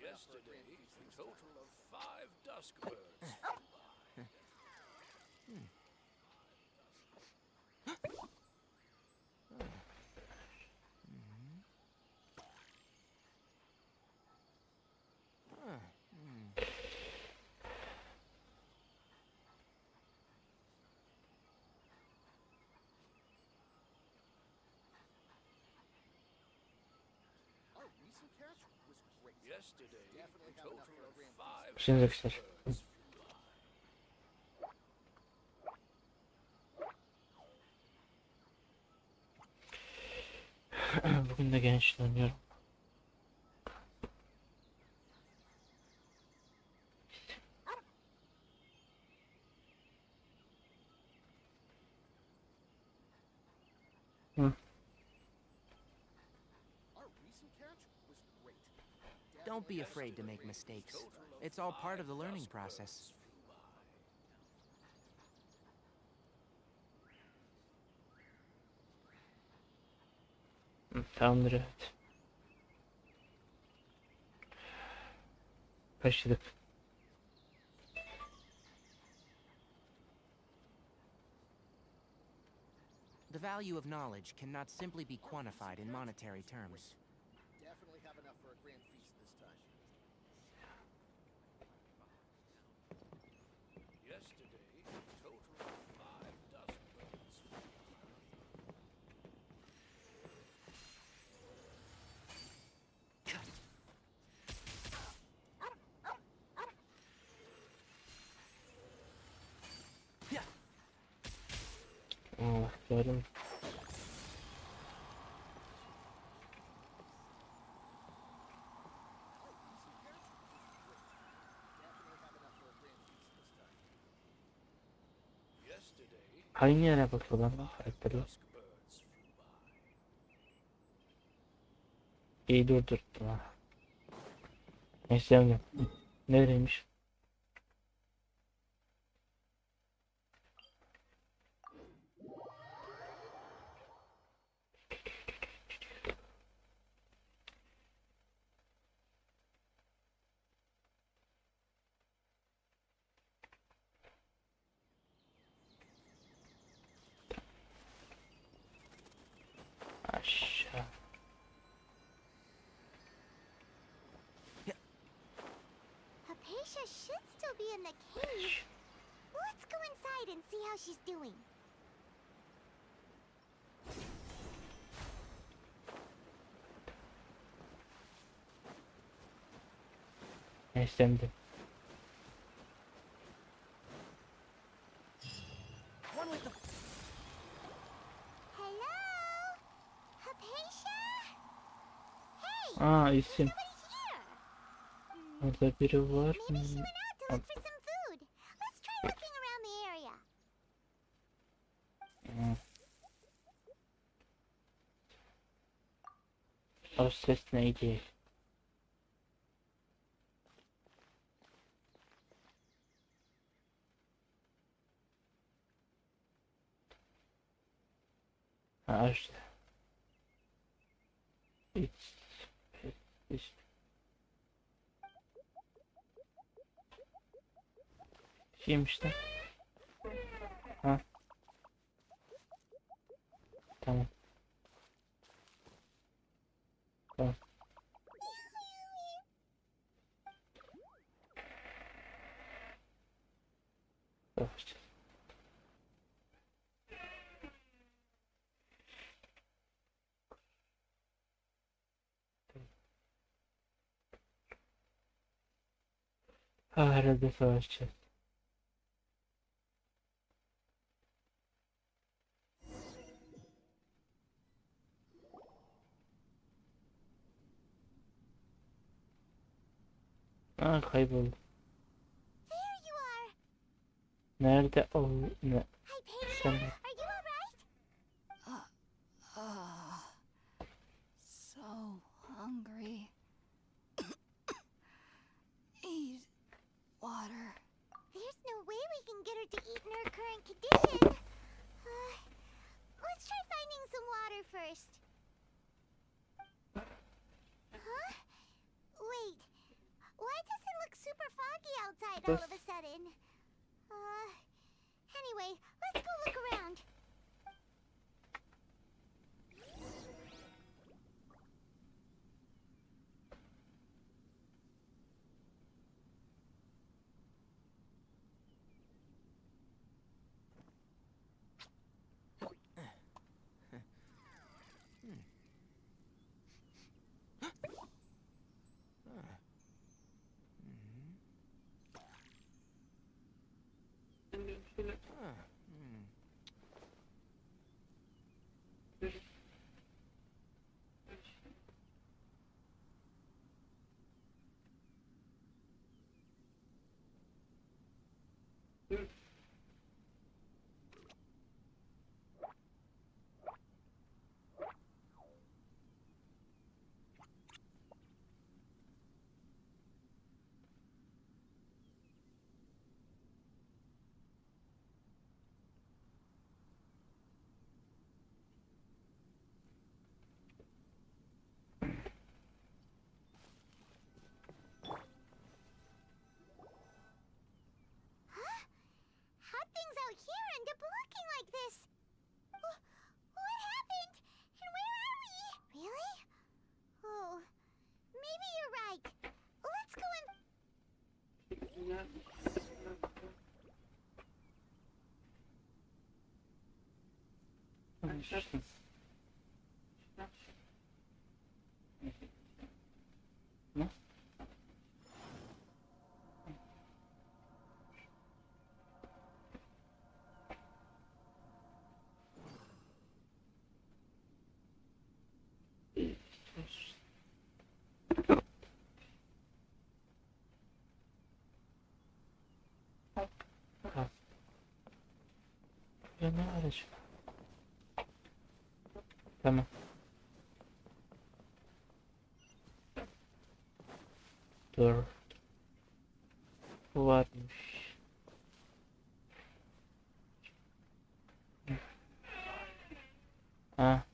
Yesterday, a total of 5 dusk birds flew by. Yesterday, a total of 5 Şimdi dusk arkadaşlar. birds Bugün de gençleniyorum. Hı. Don't be afraid to make mistakes. It's all part of the learning process. Hı, tamamdır, evet. Başladık. The value of knowledge cannot simply be quantified in monetary terms. Yesterday, a total of 5 dusk birds flew Allah gördüm. Yesterday, Hangi yere bakıyorlar lan karakterler? dusk birds flew by. İyi durdurttum ha. Neyse yavrum. Nereymiş? Aşağı. Hypatia should still be in the cave. Let's go inside and see how she's doing. Neyse de. One with the... Hello? Hypatia? Hey! Aa, isim. Nobody's here! Orada biri var. Maybe she went out to look for some food. Let's try looking around the area. O ses neydi? Ha işte. Hiç. Şeymiş lan. Ha. Tamam. Tamam. Yavaşça. Ha, herhalde savaşacağız. Aa, kayboldu. There you are! Nerede o? Ne? Hypatia, Sen are you alright? So hungry. Need water. There's no way we can get her to eat in her current condition. Let's try finding some water first. quiet all of a sudden. Anyway, let's go look around. How'd things out here end up looking like this? What happened? And where are we? Really? Oh, maybe you're right. Let's go and... Ya ne aracı? Tamam. Dur. Bu varmış. Ha.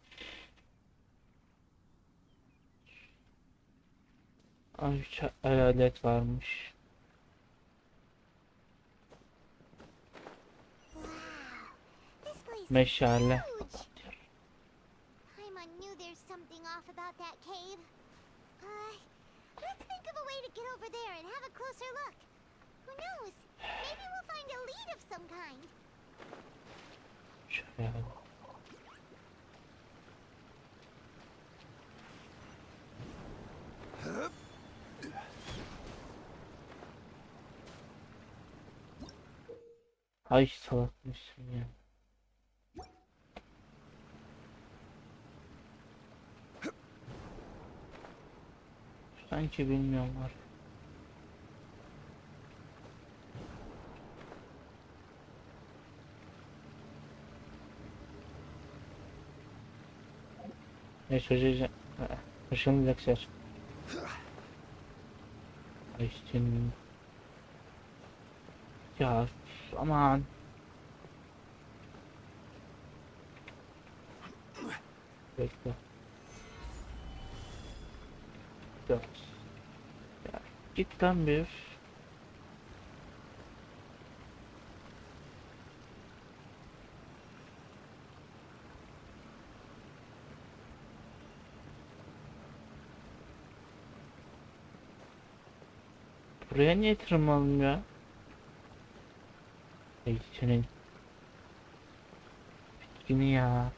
Ay, hayalet varmış. This place is Meşale. huge. Paimon knew there's something off about that cave. Let's think of a way to get over there and have a closer look. Who knows? Maybe we'll find a lead of some kind. Şöyle. Ay salakmışsın ya. Sanki bilmiyorum var. Ne çocuğu... Hoşunu dakser. Ay senin... Ya aman. Bekle. Ya. Ya git lan bir. Buraya niye tırmanalım ya? Ay senin. Bitkini ya.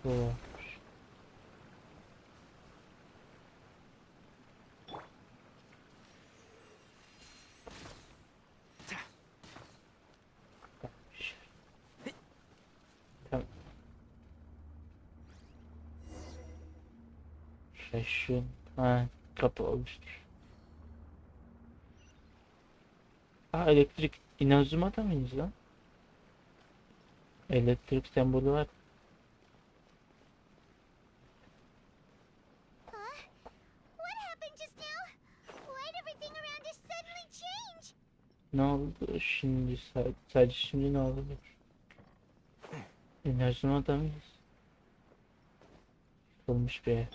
Bu. Tamam. Şu. Ha, kapı olmuştur. Aa, elektrik inazumada mıyız lan? Elektrik sembolü var. What happened just now? Why'd everything around us suddenly change? Ne oldu şimdi? Sadece şimdi ne oldu? İnazumada mıyız? Yıkılmış bir ev.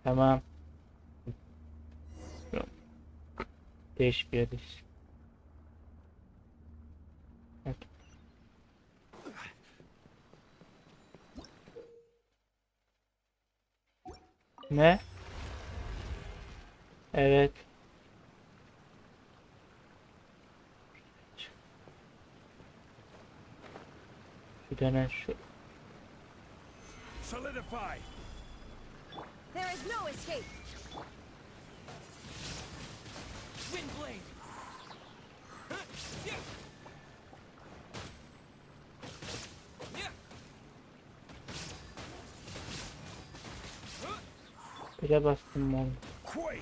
Tamam. Değişik bir yerdeyiz. Evet. Ne? Evet. Bir dönen şu. Solidify. There is no escape. Windblade. Bire bastım oldu. Quake.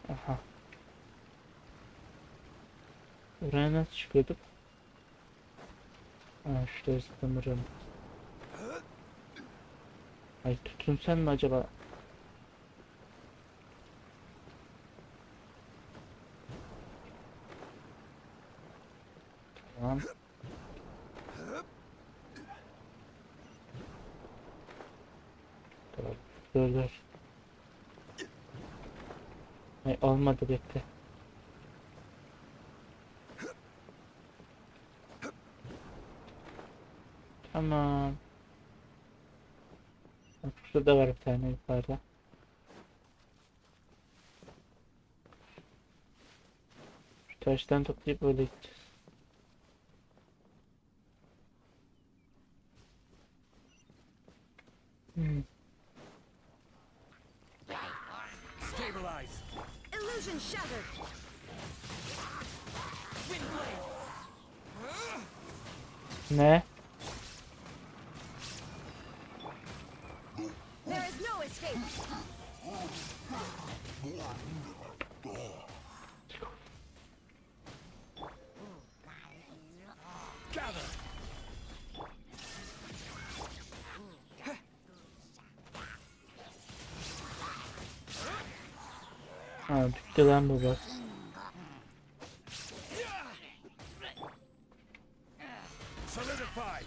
Aha. Buraya nasıl çıkıyorduk? Ha, şurada sanırım. Ay tutun sen mi acaba? Tamam. Dur dur. Dur. Ay olmadı bekle. Tamam. Bak şurada da var bir tane yukarıda. Şu taştan toplayıp böyle gideceğiz. Hmm. Stabilize. Illusion shattered. Windblade. Ne? There is no escape. Gather. Ha bitti lan bu bak. Solidify.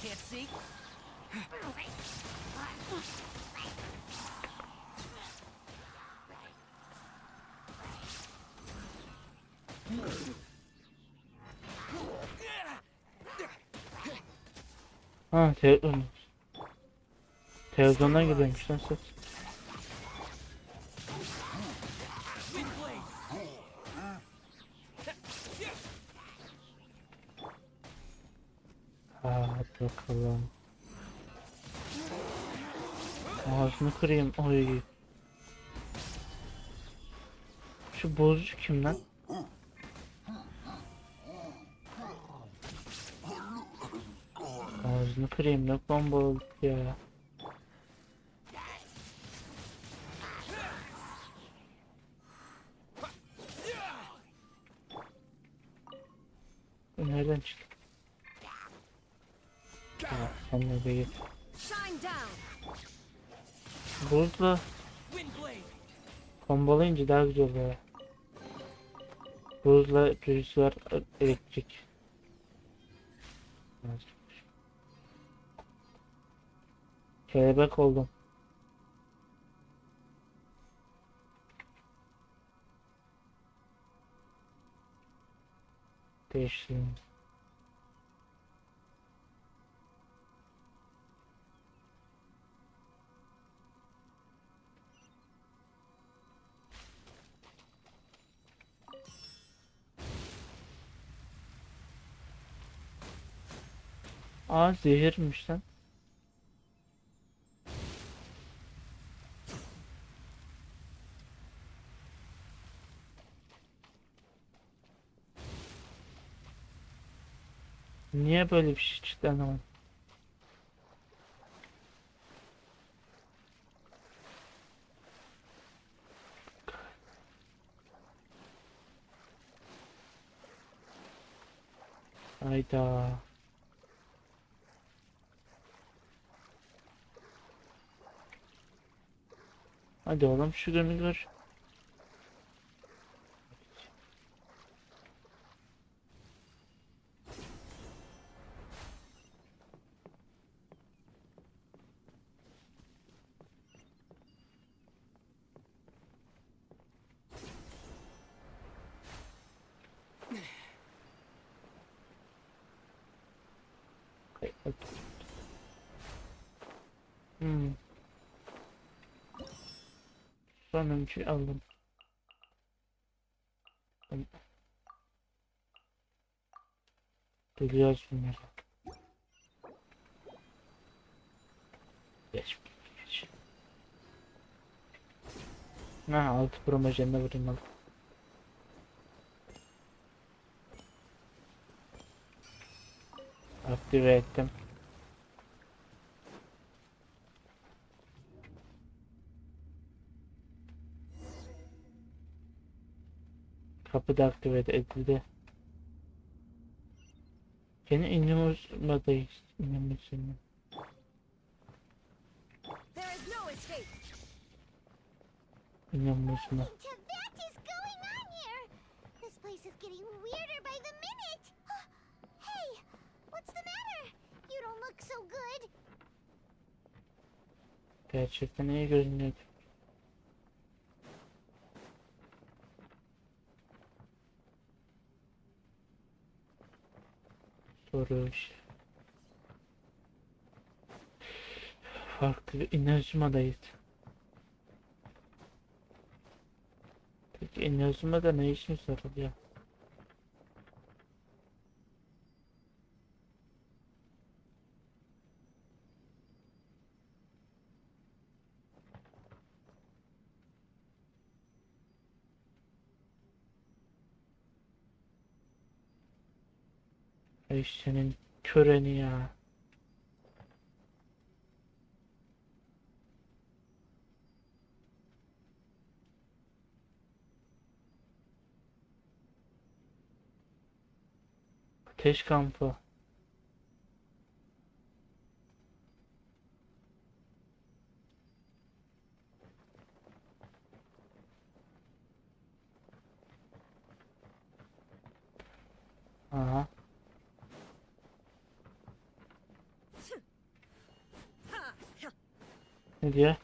Can't see? Ha televizyon. Televizyondan gidiyormuş lan ses. Windblade. Hadi bakalım. Ağzını kırayım. Oy. Şu bozucu kim lan? Ağzını kırayım. Ne bomba oldu ya. Bu nereden çıktı? Ya, sen nereye git? Shine down. Buzla Windblade. kombolayınca daha güzel oluyor. Buzla rüzgar elektrik. Kelebek oldum. Değiştireyim. Aa zehirmiş lan. Niye böyle bir şey çıktı anlamadım. Hayda. Hadi oğlum şu günü gör. Hmm. Sonuncuyu aldım. Biliyoruz bunları. Geç. Geç. Ha, 6 promojenle vurayım. Aktive ettim. Kapı da aktive edildi. Yine inanılmadayız. İnanılmaz. There is no escape. İnanılmaz. What is going on here? This place is getting weirder by the minute. Hey, what's the matter? You don't look so good. Gerçekten iyi görünüyor. Soruş. Farklı bir inazmadayız. Peki inazmada ne işimiz var ya? Ay senin köreni ya. Ateş kampı. Aha. Ne diyor?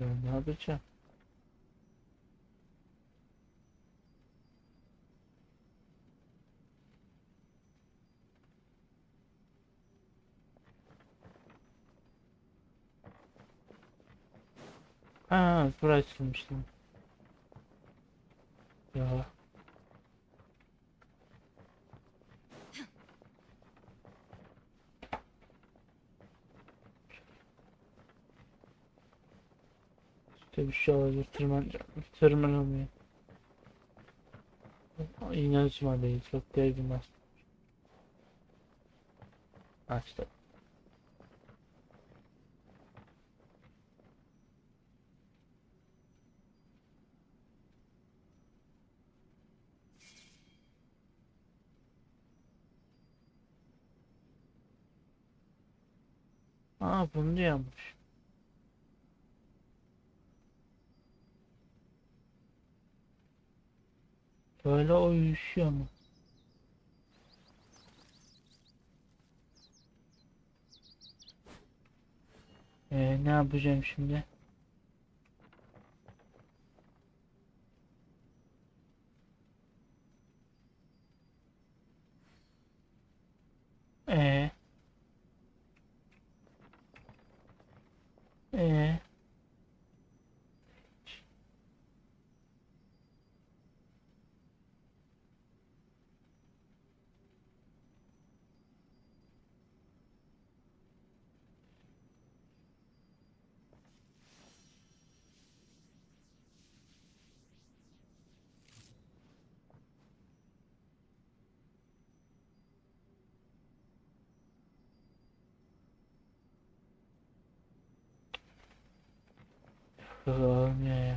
Ben ne yapacağım? Ha, burası açılmıştı. Ya. İşte bir şey olabilir. Tırmanamıyor. İnanılmadayız. Çok değilmez. Açtı. Aa, bunu diyormuş. Böyle o uyuşuyor mu? Ne yapacağım şimdi? Ee, ee. Olmuyor ya.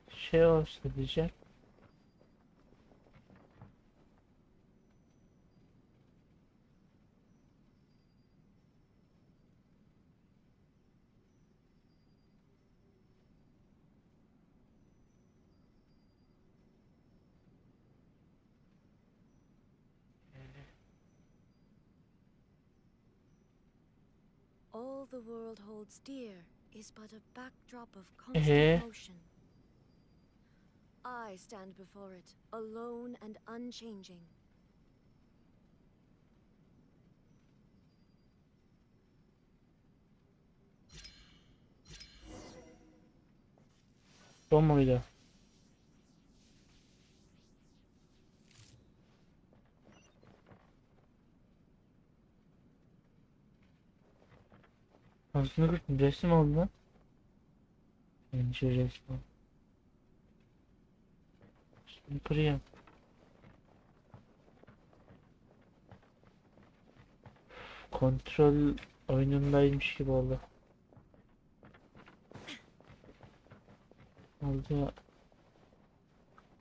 Şey olsa diyecek. All the world holds dear is but a backdrop of Eh? constant motion. I stand before it, alone and unchanging. Bu muydu? Aslında bir resim oldu lan. Bence resim. Şimdi kırayım. Kontrol oyunundaymış gibi oldu. Oldu.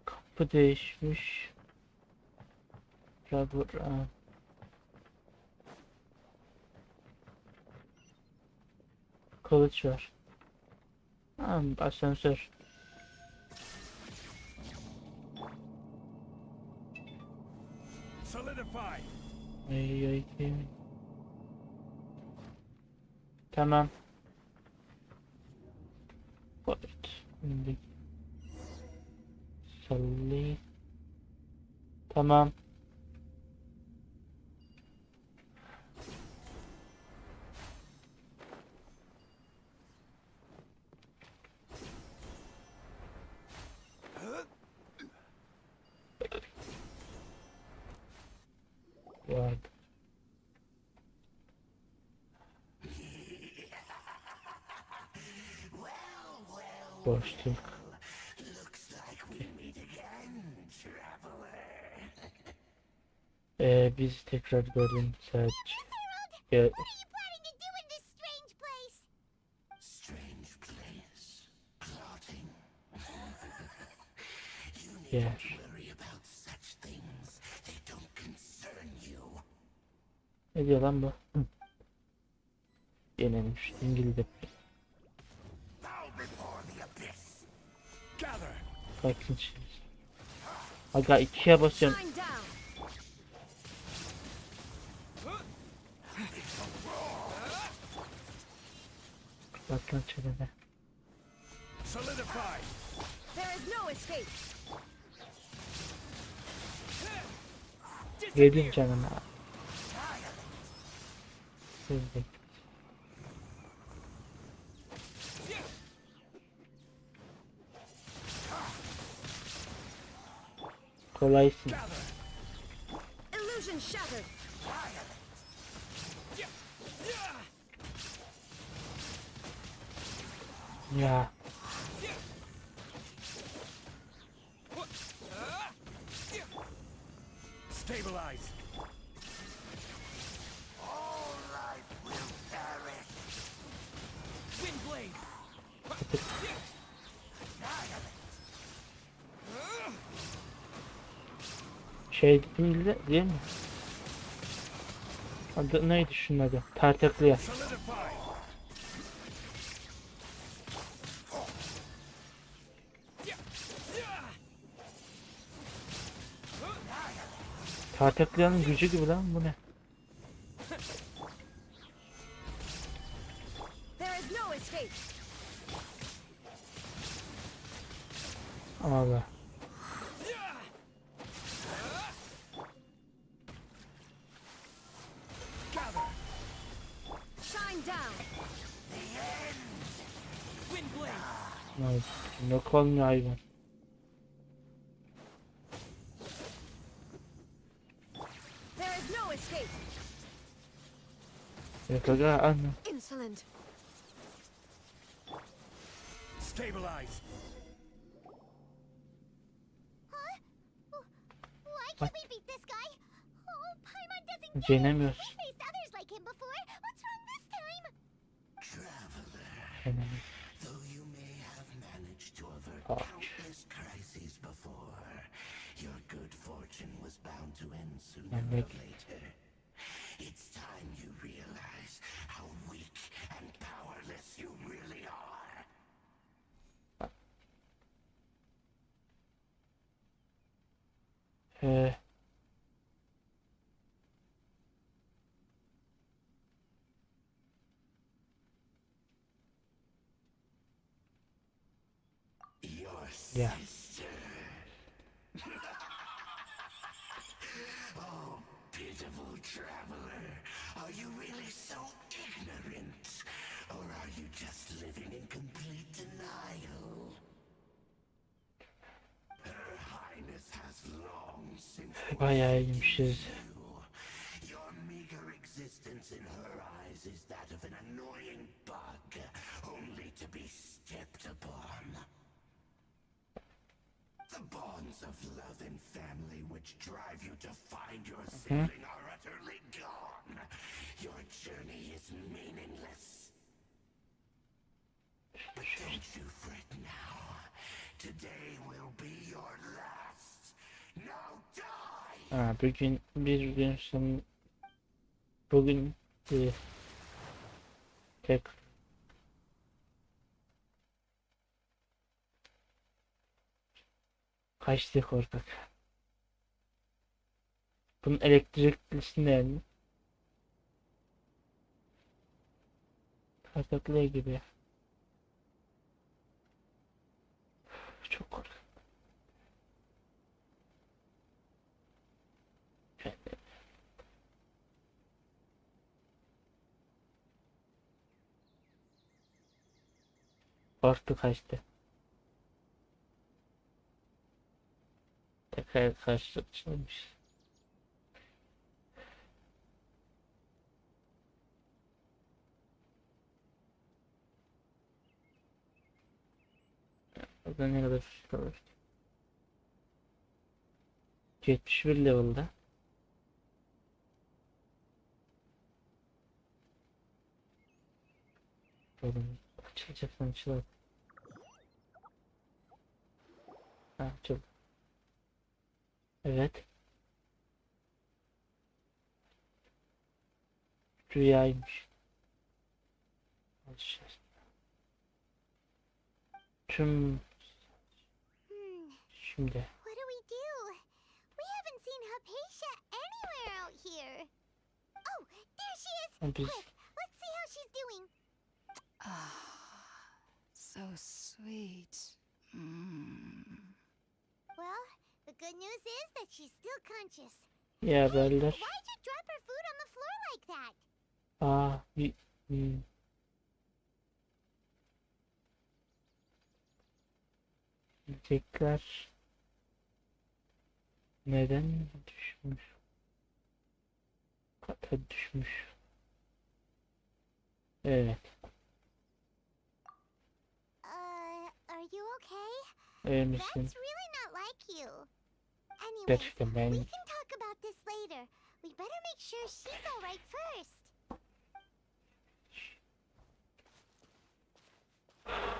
Kapı değişmiş. Rubber. Ha. Kılıç var. Ha, asansör. Solidify. Ay ay ay. Tamam. Evet. Şimdi. Salli. Tamam. Var. Boşluk. Biz tekrar gördüm sadece. Ya, What are you planning to do in this strange place? Strange place. Plotting. You Yeah. needn't worry about such things. They don't concern you. ne diyor lan bu? Hı. Yenilmiş. İngilizce. Bow before the abyss. Gather. Bakın şimdi. Aga 2'ye basıyorum. Shine down. Bakın çenene. Solidify. There is no escape. Yedim canına. Hızlı. Kolaysın. Gather. Illusion shattered. Ya. Stabilize. All life will perish. Wind blade. Şey değil de değil mi? Adı neydi şunun adı? Tartaklıya. Solidify. Tartaklıyanın gücü gibi lan bu ne? There is no escape. Allah. Gather. Shine down. Wind blade. Ay, yok olmuyor hayvan. There is no escape. Yok aga anne. Insolent. Stabilize. Huh? Why can't we beat this guy? Oh, Paimon doesn't get it. Yenemiyoruz. We faced others like him before. What's wrong this time? Traveler, Yenemiyoruz. though you may have managed to avert Ouch. countless crises before, your good fortune was bound to end sooner And or Nick. later. It's time you realize how weak and powerless you really are. Ee, Ya. Oh, pitiful traveler. Are you really so ignorant? Or are you just living in complete denial? Her Highness has long since Bayağı iyiymişiz. Your meager existence in her eyes is that of an annoying bug, only to be stepped upon. The bonds of love and family which drive you to find your sibling are utterly gone. Your journey is meaningless. But don't you fret now. Today will be your last. Now die! Ha, bir gün sonra bugün tek kaçtı korkak. Bunun elektriklisi ne yani? Korkaklığı gibi. Çok korkak. Korktu kaçtı. Tekrar karşılaşmış. Burada ne kadar kalır? 71 level'da. Oğlum açılacaksan açıl. Ha açıl. Evet. Rüyaymış. Alışacağız. Tüm şimdi. What do we do? We haven't seen Hypatia anywhere out here. Oh, there she is! Biz Quick, let's see how she's doing. So sweet. Mm. Well, the good news is that she's still conscious. ya haberler. Why'd you drop her food on the floor like that? Aa tekrar neden düşmüş? Kata düşmüş. Evet. Are you okay? Öyle misin? That's really not like you. Anyways, Gerçekten ben we can talk about this later. We better make sure she's alright first.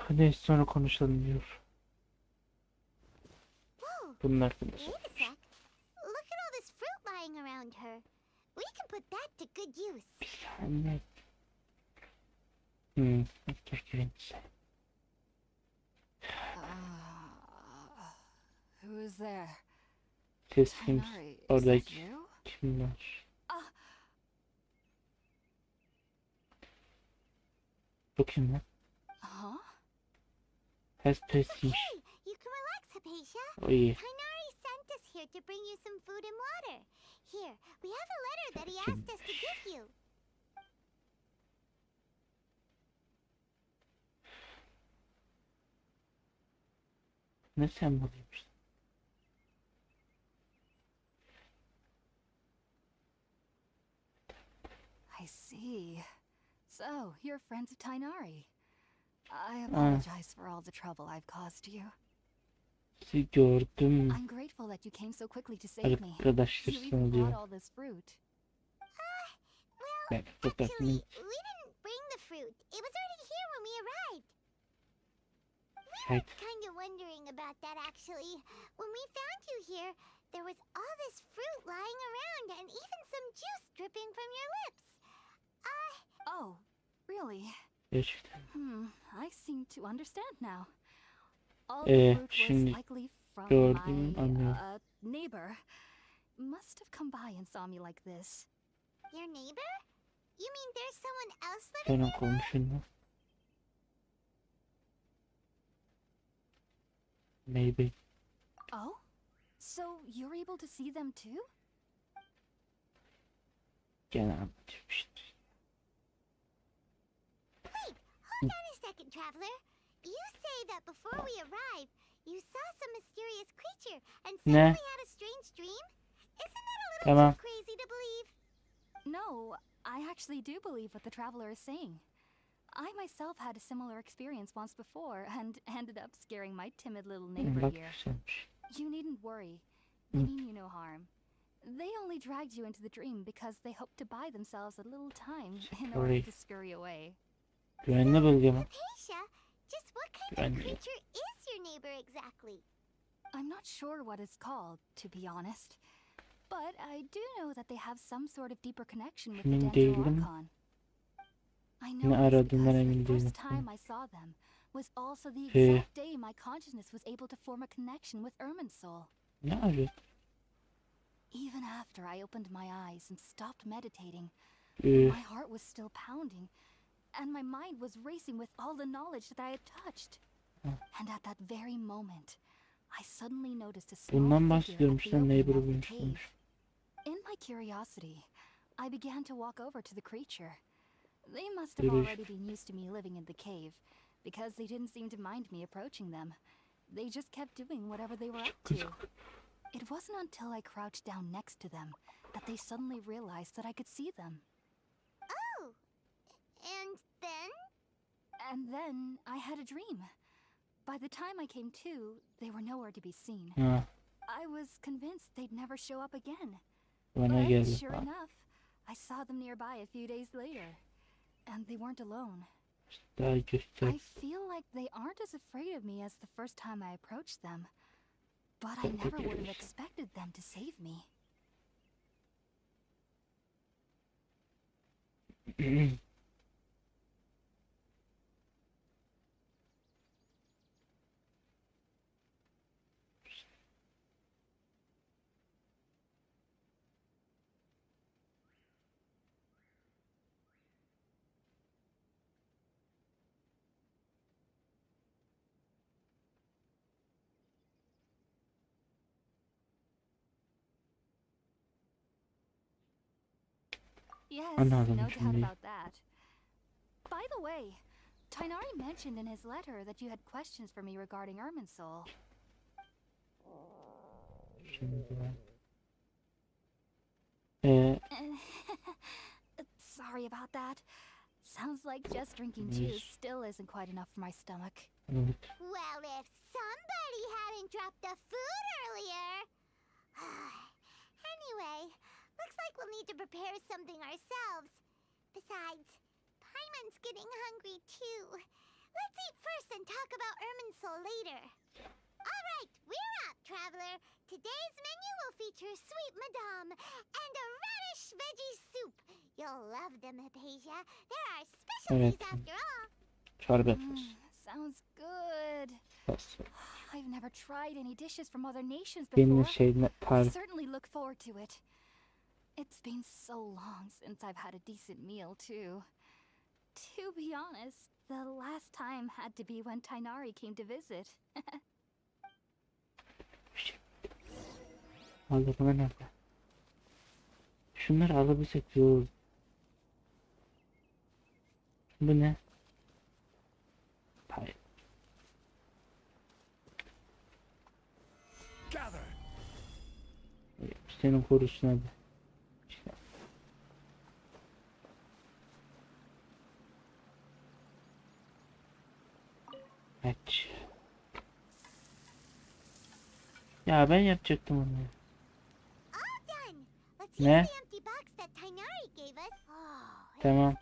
neyse sonra konuşalım diyor. Whoa, Bunun hakkında wait a sec. Look at all this fruit lying around her. We can put that to good use. bir saniye. Keşke Who is there? ses kim? Tanari, is that Oradaki you? kimler? Bu kim lan? Huh? Has It's pesmiş. okay. You can relax, Hypatia. O iyi. Tanari sent us here to bring you some food and water. Here, we have a letter that he asked us to give you. Ne sembolüymüş? I see. So, you're friends of Tainari. I apologize for all the trouble I've caused you. Sizi gördüm. I'm grateful that you came so quickly to save me. You Arkadaştırsın even diyor. brought all this fruit. Ben Actually, fotoğrafını we didn't bring the fruit. It was already here when we arrived. evet. Kind of wondering about that, actually. When we found you here, there was all this fruit lying around and even some juice dripping from your lips. Oh, really? Gerçekten. I seem to understand now. All the fruit was şimdi likely from gördüm, my anlıyorum. neighbor. Must have come by and saw me like this. Your neighbor? You mean there's someone else living Fena nearby? konuşun mu? Maybe. Oh? So you're able to see them too? Gene anlatmıştı. Wait, hold on a second, traveler. You say that before we arrive, you saw some mysterious creature and Ne? suddenly had a strange dream? Isn't that a little Tamam. too crazy to believe? No, I actually do believe what the traveler is saying. I myself had a similar experience once before and ended up scaring my timid little neighbor Bak here. güzelmiş. You needn't worry. They mean you no harm. They only dragged you into the dream because they hoped to buy themselves a little time in order Sorry. to scurry away. Güvenli bölge mi? Hypatia, just what kind Güvenli. of creature is your neighbor exactly? I'm not sure what it's called, to be honest. But I do know that they have some sort of deeper connection with the Emin Dendro değilim. Archon. I Ne know this aradığından because emin the değilim. first time I saw them was also the He. exact day my consciousness was able to form a connection with Ermin's soul. Ne arıyor? Even after I opened my eyes and stopped meditating, Ee, my heart was still pounding, and my mind was racing with all the knowledge that I had touched. And at that very moment, I suddenly noticed a small Bundan figure bahsediyorum at the işte, opening neighbor'ı of the bulmuşsunuz. cave. In my curiosity, I began to walk over to the creature. They must have Yürüyüş. already been used to me living in the cave, because they didn't seem to mind me approaching them. They just kept doing whatever they were up to. It wasn't until I crouched down next to them that they suddenly realized that I could see them. Oh, and then? And then I had a dream. By the time I came to, they were nowhere to be seen. Ha, I was convinced they'd never show up again. bana But geldi. sure Ha, enough, I saw them nearby a few days later. And they weren't alone. daha göster. I feel like they aren't as afraid of me as the first time I approached them. But I never would have expected them to save me. Yes, Anladım no doubt şimdi. about that. By the way, Tainari mentioned in his letter that you had questions for me regarding Ermin's soul. Şimdi ben. Sorry about that. Sounds like just drinking Yes. juice still isn't quite enough for my stomach. Evet. Well, if somebody hadn't dropped the food earlier. Anyway, looks like we'll need to prepare something ourselves. Besides, Paimon's getting hungry too. Let's eat first and talk about Ermin's soul later. All right, we're up, traveler. Today's menu will feature sweet madame and a radish veggie soup. You'll love them, Hypatia. There are specialties Evet. after all. Çorba etmez. Sounds good. Nasıl? I've never tried any dishes from other nations Benim before. şeyine I tarif. certainly look forward to it. It's been so long since I've had a decent meal, too. To be honest, the last time had to be when Tainari came to visit. Valla bana nerede? Şunları alabilsek iyi olur. Bu ne? Hayır. Gather! Senin korusun hadi. İşte. Aç. Ya ben yapacaktım onu. All done. Let's Ne? use the empty box that Tainari gave us. Oh, Tamam.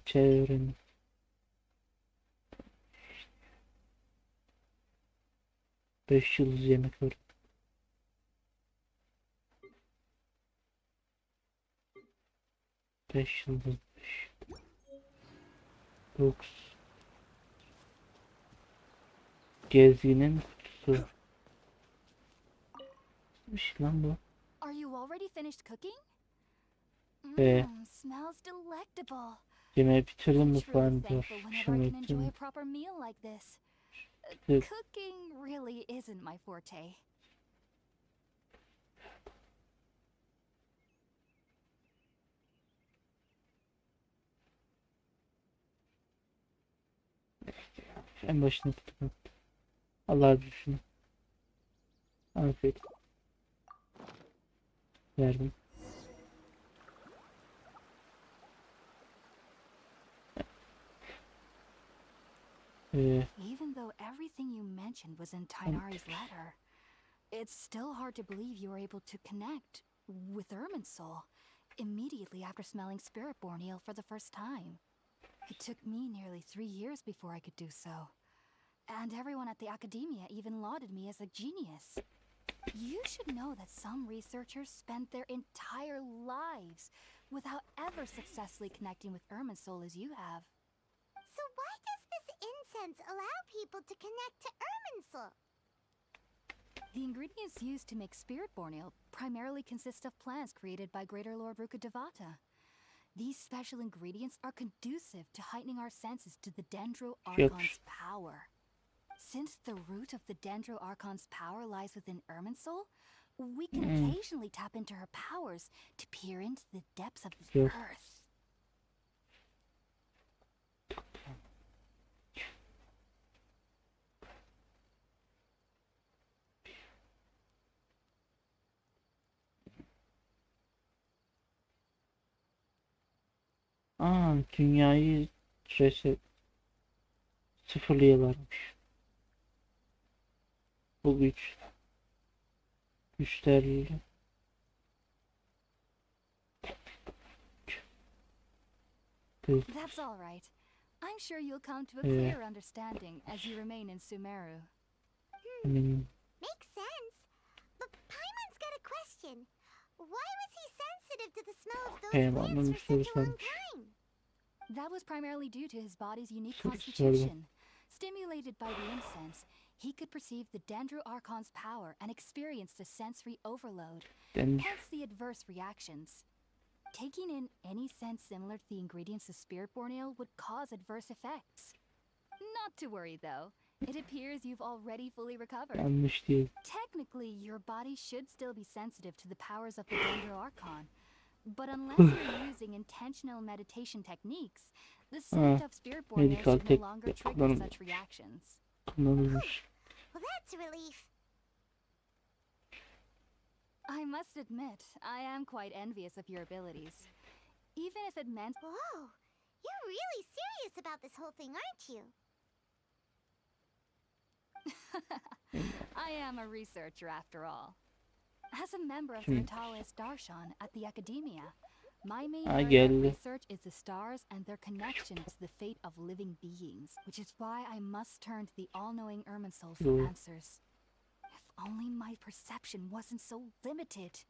Çevirin. Beş yıldız yemek var. Beş yıldız. Box. Gezginin kutusu. Bir şey lan bu. Are you already finished cooking? Ee, Smells delectable. yemeği bitirdim mi I'm truly falan thankful diyor. whenever I Şunu can enjoy a ettim. proper meal like this. Evet. Cooking really isn't my forte. En başına tuttum. Allah düşün. Afiyet. Verdim. Even though everything you mentioned was in Tainari's letter, it's still hard to believe you were able to connect with Irminsul immediately after smelling Spiritborn eel for the first time. It took me nearly 3 years before I could do so. And everyone at the academia even lauded me as a genius. You should know that some researchers spent their entire lives without ever successfully connecting with Irminsul as you have. So why does this incense allow people to connect to Irminsul? The ingredients used to make Spiritborn ale primarily consist of plants created by Greater Lord Rukkhadevata. These special ingredients are conducive to heightening our senses to the Dendro Archon's power. Since the root of the Dendro Archon's power lies within Irminsul, we can occasionally tap into her powers to peer into the depths of the earth. Dünyayı sıfırlayılarmış. Bu güçlerle. That's all right. I'm sure you'll come to a clear understanding as you remain in Sumeru. Makes sense. But Paimon's got a question. Why was he sensitive to the smell of those plants for such a long time? That was primarily due to his body's unique constitution. Stimulated by the incense, he could perceive the Dendro Archon's power and experience the sensory overload, hence the adverse reactions. Taking in any sense similar to the ingredients of Spiritborn ale would cause adverse effects. Not to worry though, it appears you've already fully recovered. Technically, your body should still be sensitive to the powers of the Dendro Archon, but unless you're using intentional meditation techniques, the scent of Spiritborn ale should no longer trigger such reactions. Well, that's a relief. I must admit, I am quite envious of your abilities. Even if it meant— Whoa! You're really serious about this whole thing, aren't you? I am a researcher after all. As a member of the Vitalis Darshan at the Academia, my main area of research is the stars and their connection to the fate of living beings, which is why I must turn to the all-knowing Irminsul for answers. If only my perception wasn't so limited.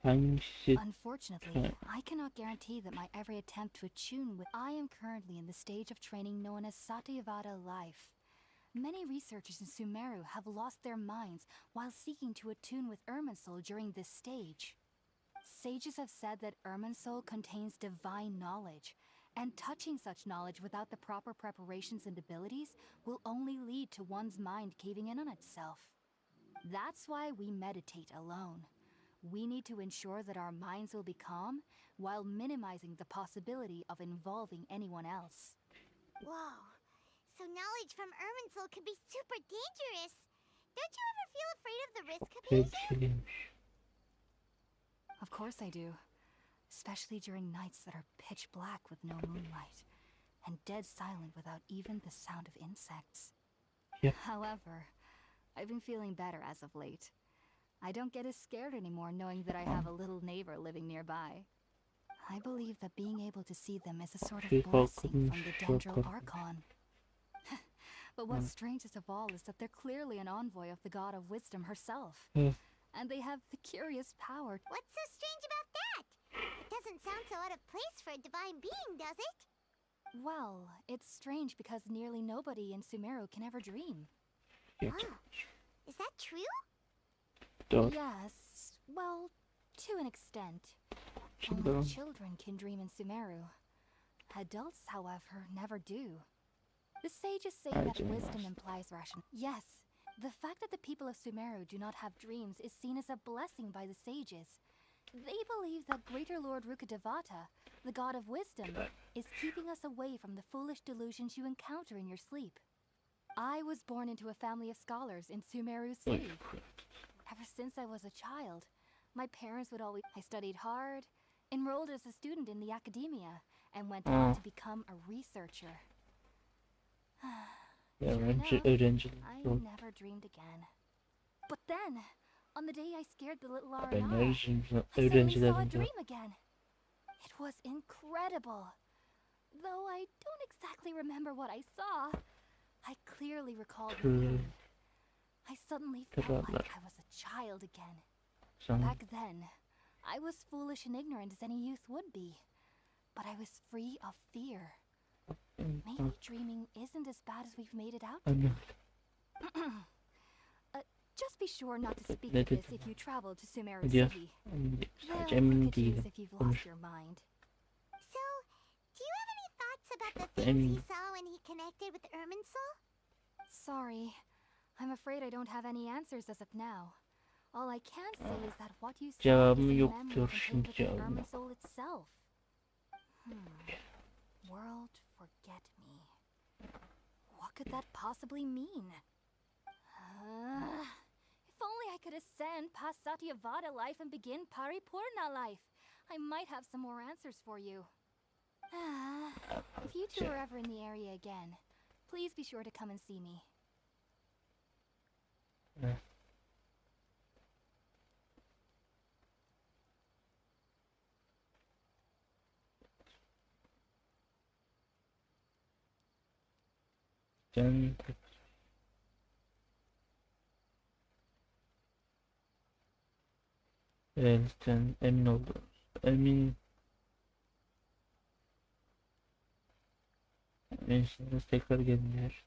Unfortunately, I cannot guarantee that my every attempt to attune with— I am currently in the stage of training known as Satyavada life. Many researchers in Sumeru have lost their minds while seeking to attune with Irminsul during this stage. Sages have said that Irminsul contains divine knowledge, and touching such knowledge without the proper preparations and abilities will only lead to one's mind caving in on itself. That's why we meditate alone. We need to ensure that our minds will be calm while minimizing the possibility of involving anyone else. Whoa. So knowledge from Irminsul could be super dangerous. Don't you ever feel afraid of the risk, Kapasia? Of course I do. Especially during nights that are pitch black with no moonlight, and dead silent without even the sound of insects. However, I've been feeling better as of late. I don't get as scared anymore knowing that I have a little neighbor living nearby. I believe that being able to see them is a sort of blessing from the Dendro Archon. But what's strangest of all is that they're clearly an envoy of the god of wisdom herself. And they have the curious power— What's so strange about that? It doesn't sound so out of place for a divine being, does it? Well, it's strange because nearly nobody in Sumeru can ever dream. Oh, is that true? Doğru. Yes, well, to an extent. Şimdi Only o- children can dream in Sumeru. Adults, however, never do. The sages say that Ayrıca wisdom var. implies ration. Yes, the fact that the people of Sumeru do not have dreams is seen as a blessing by the sages. They believe that Greater Lord Rukadevata, the god of wisdom, is keeping us away from the foolish delusions you encounter in your sleep. I was born into a family of scholars in Sumeru City. Ever since I was a child, my parents would always... I studied hard, enrolled as a student in the academia, and went on to become a researcher. Öğrenci, enough, öğrencilik I zor. never dreamed again. But then, on the day I scared the little Ben Aranara, I suddenly saw a öğrencilerin de dream again. It was incredible. Though I don't exactly remember what I saw, I clearly recall the feeling. I suddenly felt like I was a child again. sana Back then, I was foolish and ignorant as any youth would be. But I was free of fear. Maybe dreaming isn't as bad as we've made it out to be. anne Just be sure not to speak Ne of this dedi? if you travel to Sumeru Diyor. City. Sadece They'll emin look at you değilim. as if you've lost Konuş. your mind. So, do you have any thoughts about the things Eminim. he saw when he connected with Irminsul? Sorry. I'm afraid I don't have any answers as of now. All I can say is that what you saw is Cevabım a yoktur. memory contained Şimdi within cevabım yok. Irminsul itself. World forget me. What could that possibly mean? If only I could ascend past Satyavada life and begin Paripurna life, I might have some more answers for you. If you two are ever in the area again, please be sure to come and see me. Evet. Sen evet, sen emin oldun. Eminsiniz, tekrar gelin diyor.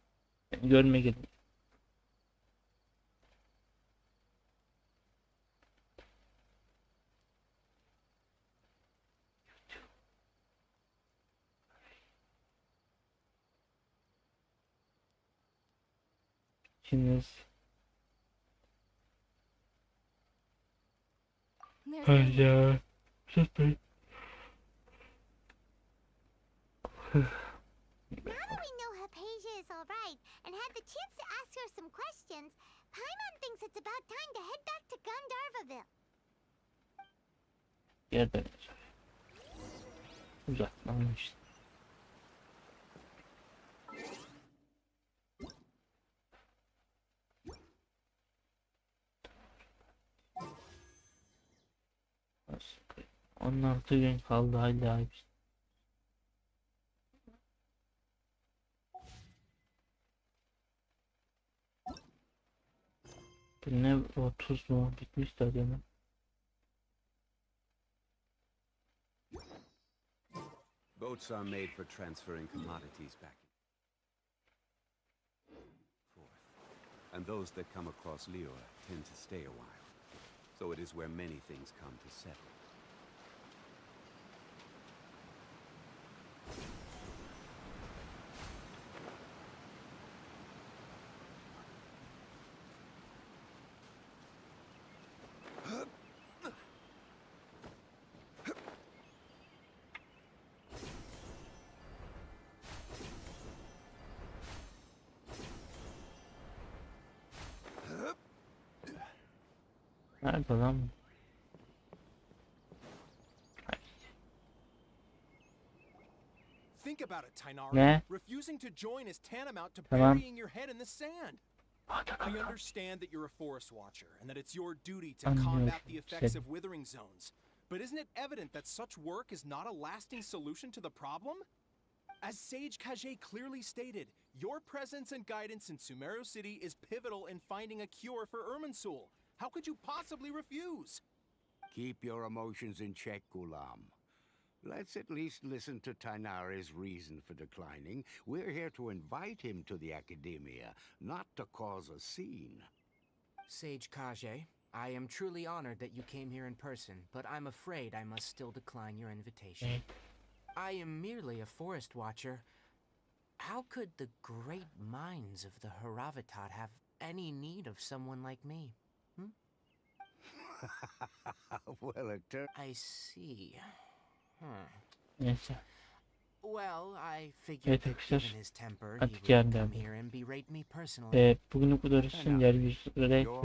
Yani görme gelin. İkiniz There's hala süper. Now that we know Hypatia is alright and had the chance to ask her some questions, Paimon thinks it's about time to head back to Gandharvaville. Yerden uzatmam işte. Nasıl? 16 gün kaldı hala. Bu ne 30 mu? Bitmiş de değil mi? Boats are made for transferring commodities back and forth. And those that come across Lior tend to stay a while. So it is where many things come to settle. Nerede lan? Think about it, Tainara. Ne? Refusing to join is tantamount to Tamam. burying your head in the sand. I understand that you're a forest watcher and that it's your duty to combat the effects of withering zones. But isn't it evident that such work is not a lasting solution to the problem? As Sage Kage clearly stated, your presence and guidance in Sumeru City is pivotal in finding a cure for Irminsul. How could you possibly refuse? Keep your emotions in check, Gulam. Let's at least listen to Tainari's reason for declining. We're here to invite him to the Academia, not to cause a scene. Sage Kage, I am truly honored that you came here in person, but I'm afraid I must still decline your invitation. I am merely a forest watcher. How could the great minds of the Haravatat have any need of someone like me? Well, I see. Neyse. Well, I figured Evet that arkadaşlar. given his temper, he Artık would yarın come devam here and berate me personally. bugünlük bu kadar olsun. Diğer videoda